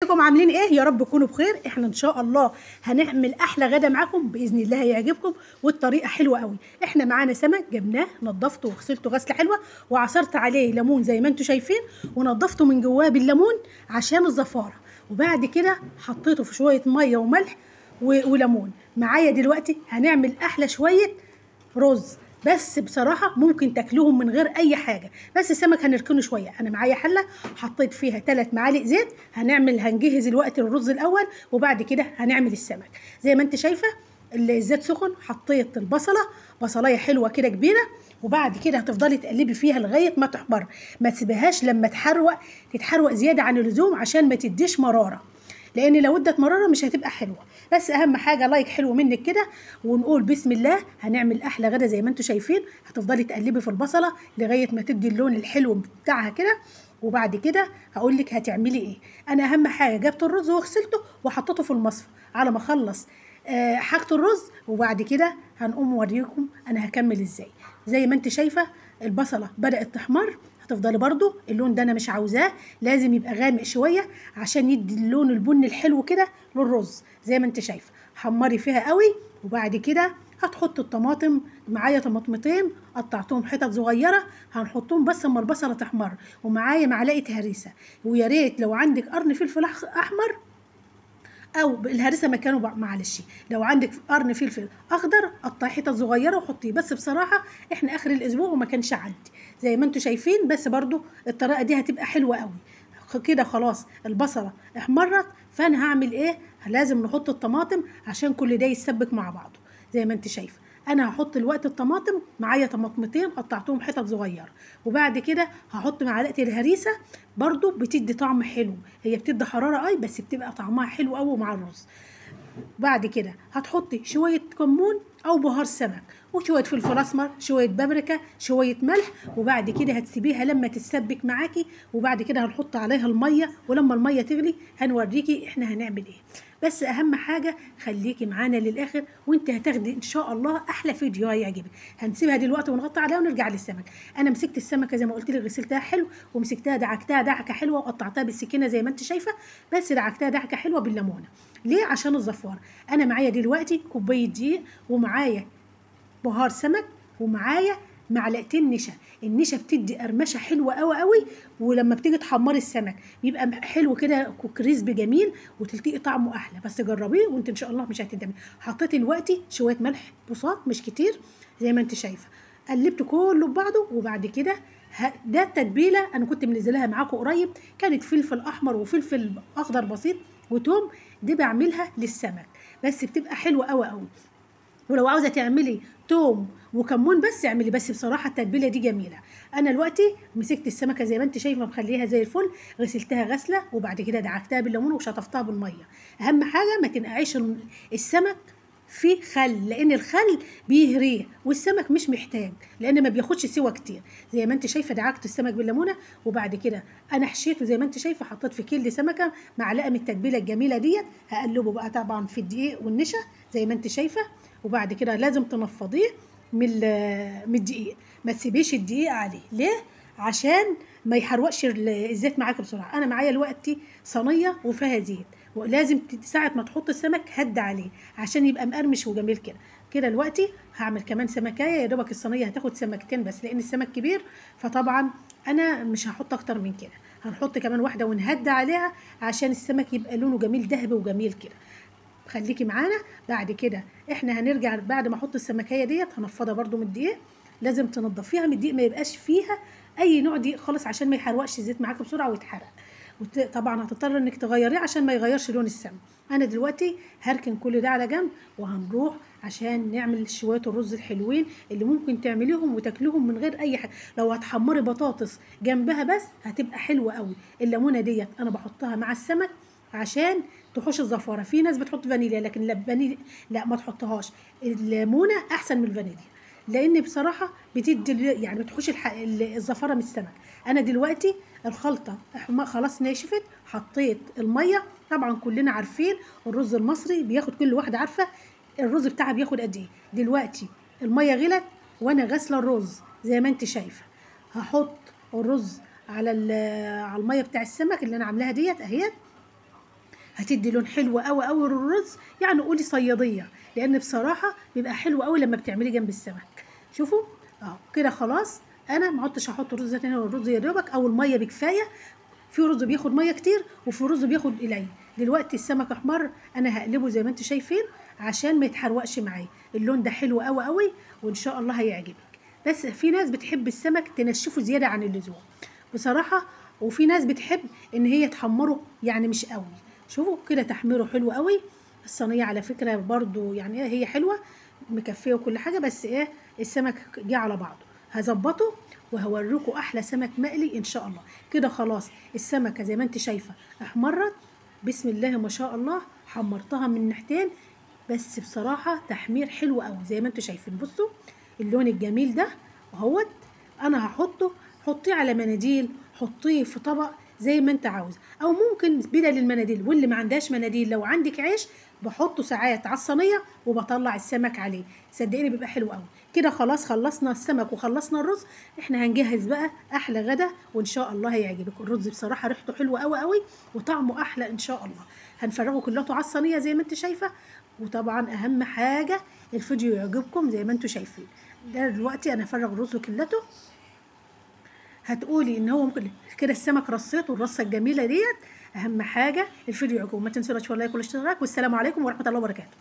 ازيكم عاملين ايه؟ يا رب تكونوا بخير. احنا ان شاء الله هنعمل احلى غدا معاكم باذن الله، هيعجبكم والطريقه حلوه قوي. احنا معانا سمك جبناه، نضفته وغسلته غسله حلوه وعصرت عليه ليمون زي ما انتم شايفين، ونضفته من جواه بالليمون عشان الزفاره، وبعد كده حطيته في شويه ميه وملح وليمون. معايا دلوقتي هنعمل احلى شويه رز، بس بصراحه ممكن تاكلوهم من غير اي حاجه، بس السمك هنركنه شويه. انا معايا حله حطيت فيها 3 معالق زيت. هنجهز الوقت الرز الاول وبعد كده هنعمل السمك. زي ما انت شايفه الزيت سخن، حطيت بصلايه حلوه كده كبيره، وبعد كده هتفضلي تقلبي فيها لغايه ما تحمر. ما تسيبيهاش لما تتحروق زياده عن اللزوم عشان ما تديش مراره، لان لو ادت مراره مش هتبقى حلوه. بس اهم حاجه لايك حلو منك كده، ونقول بسم الله. هنعمل احلى غدا زي ما انتم شايفين. هتفضلي تقلبي في البصله لغايه ما تدي اللون الحلو بتاعها كده، وبعد كده هقول لك هتعملي ايه. انا اهم حاجه جبت الرز وغسلته وحطيته في المصفى على ما اخلص حاجه الرز، وبعد كده هنقوم اوريكم انا هكمل ازاي. زي ما انت شايفه البصله بدات تحمر. هتفضلي برضو اللون ده انا مش عاوزاه، لازم يبقى غامق شويه عشان يدي اللون البني الحلو كده للرز. زي ما انت شايفه حمري فيها قوي، وبعد كده هتحط الطماطم. معايا طماطمتين قطعتهم حتت صغيره، هنحطهم بس اما البصله تحمر. ومعايا معلقه هريسه، ويا ريت لو عندك قرن فلفل احمر او الهريسه مكانه معلش. لو عندك قرن فلفل اخضر قطعي حتت صغيره وحطيه، بس بصراحه احنا اخر الاسبوع وما كانش عندي زي ما انتم شايفين. بس برضو الطريقه دي هتبقى حلوه قوي كده. خلاص البصله احمرت، فانا هعمل ايه؟ لازم نحط الطماطم عشان كل ده يتسبك مع بعضه. زي ما انت شايفه انا هحط الوقت الطماطم. معايا طماطمتين قطعتهم حتت صغيره، وبعد كده هحط معلقه الهريسه. برضو بتدي طعم حلو، هي بتدي حراره بس بتبقى طعمها حلو قوي مع الرز. بعد كده هتحطي شويه كمون او بهار سمك، وشويه فلفل اسمر، شويه بابريكا، شويه ملح، وبعد كده هتسيبيها لما تتسبك معاكي. وبعد كده هنحط عليها الميه، ولما الميه تغلي هنوريكي احنا هنعمل ايه. بس اهم حاجه خليكي معانا للاخر، وانت هتاخدي ان شاء الله احلى فيديو هيعجبك. هنسيبها دلوقتي ونغطي عليها ونرجع للسمك. انا مسكت السمكه زي ما قلت لك، غسلتها حلو ومسكتها دعكتها دعكه حلوه وقطعتها بالسكينه زي ما انت شايفه، بس دعكتها دعكه حلوه بالليمونه. ليه؟ عشان الزفاره. انا معايا دلوقتي كوبايه دقيق، ومعايا بهار سمك، ومعايا معلقتين نشا. النشا بتدي قرمشه حلوه قوي قوي، ولما بتيجي تحمري السمك بيبقى حلو كده كريسبي جميل، وتلتقي طعمه احلى. بس جربيه وانت ان شاء الله مش هتندمي. حطيت دلوقتي شويه ملح بساط مش كتير زي ما انت شايفه، قلبت كله ببعضه. وبعد كده ده التتبيله انا كنت منزلها معاكم قريب، كانت فلفل احمر وفلفل اخضر بسيط وتوم. دي بعملها للسمك بس بتبقى حلوه قوي قوي. ولو عاوزه تعملي توم وكمون بس اعملي، بس بصراحه التتبيله دي جميله. انا دلوقتي مسكت السمكه زي ما انت شايفه مخليها زي الفل، غسلتها غسله وبعد كده دعكتها بالليمون وشطفتها بالميه. اهم حاجه ما تنقعيش السمك في خل، لان الخل بيهريه والسمك مش محتاج، لان ما بياخدش سوا كتير. زي ما انت شايفه دعكت السمك بالليمونه، وبعد كده انا حشيته زي ما انت شايفه. حطيت في كل سمكه معلقه من التتبيله الجميله ديت. هقلبه بقى طبعا في الدقيق والنشا زي ما انت شايفه، وبعد كده لازم تنفضيه من الدقيق. ما تسيبيش الدقيق عليه. ليه؟ عشان ما يحرقش الزيت معاك بسرعه. انا معايا دلوقتي صينيه وفيها زيت، ولازم ساعه ما تحط السمك هد عليه عشان يبقى مقرمش وجميل كده. كده دلوقتي هعمل كمان سمكايه، يا دوبك الصينيه هتاخد سمكتين بس لان السمك كبير، فطبعا انا مش هحط اكتر من كده. هنحط كمان واحده ونهد عليها عشان السمك يبقى لونه جميل ذهبي وجميل كده. خليكي معانا. بعد كده احنا هنرجع بعد ما احط السمكيه ديت هنفضها برده من الدقيق. لازم تنضفيها من الدقيق، ما يبقاش فيها اي نوع دقيق خالص عشان ما يحرقش الزيت معاك بسرعه ويتحرق. طبعا هتضطر انك تغيريه عشان ما يغيرش لون السمك. انا دلوقتي هركن كل ده على جنب، وهنروح عشان نعمل شويه الرز الحلوين اللي ممكن تعمليهم وتاكليهم من غير اي حاجه. لو هتحمري بطاطس جنبها بس هتبقى حلوه قوي. الليمونه ديت انا بحطها مع السمك عشان تحوش الزفاره. في ناس بتحط فانيليا، لكن لا ما تحطهاش. الليمونه احسن من الفانيليا، لان بصراحه بتدي يعني بتحوش الزفاره من السمك. انا دلوقتي الخلطه خلاص ناشفت، حطيت الميه. طبعا كلنا عارفين الرز المصري بياخد، كل واحده عارفه الرز بتاعها بياخد قد ايه. دلوقتي الميه غلت وانا غاسله الرز زي ما انت شايفه. هحط الرز على الميه بتاع السمك اللي انا عاملاها ديت اهيت، هتدي لون حلو قوي قوي للرز، يعني قولي صياديه، لان بصراحه بيبقى حلو قوي لما بتعملي جنب السمك. شوفوا اهو كده خلاص. انا ما عدتش هحط رز تاني، الرز يا دوبك او الميه بكفايه. في رز بياخد ميه كتير وفي رز بياخد قليل. دلوقتي السمك احمر، انا هقلبه زي ما انتم شايفين عشان ما يتحرقش معايا. اللون ده حلو قوي قوي وان شاء الله هيعجبك. بس في ناس بتحب السمك تنشفه زياده عن اللزوم بصراحه، وفي ناس بتحب ان هي تحمره يعني مش قوي. شوفوا كده تحميره حلو قوي. الصينيه على فكره برضو يعني هي حلوه مكفيه وكل حاجه، بس السمك جه على بعضه. هظبطه وهوريكم احلى سمك مقلي ان شاء الله. كده خلاص السمكه زي ما انت شايفه احمرت، بسم الله ما شاء الله. حمرتها من ناحيتين، بس بصراحه تحمير حلو قوي زي ما انتم شايفين. بصوا اللون الجميل ده اهوت. انا هحطه، حطيه على مناديل، حطيه في طبق زي ما انت عاوز، او ممكن بدل المناديل. واللي ما عندهاش مناديل لو عندك عيش بحطه ساعات على الصينيه وبطلع السمك عليه، صدقيني بيبقى حلو قوي. كده خلاص خلصنا السمك وخلصنا الرز. احنا هنجهز بقى احلى غدا وان شاء الله هيعجبك. الرز بصراحه ريحته حلوه قوي قوي وطعمه احلى ان شاء الله. هنفرغه كلته على الصينيه زي ما انت شايفه. وطبعا اهم حاجه الفيديو يعجبكم زي ما انتم شايفين. ده دلوقتي انا هفرغ الرز كلته. هتقولي ان هو ممكن كده السمك رصيته الرصه الجميله ديت. اهم حاجه الفيديو يعجبكم، ما تنسوش لايك والاشتراك، والسلام عليكم ورحمه الله وبركاته.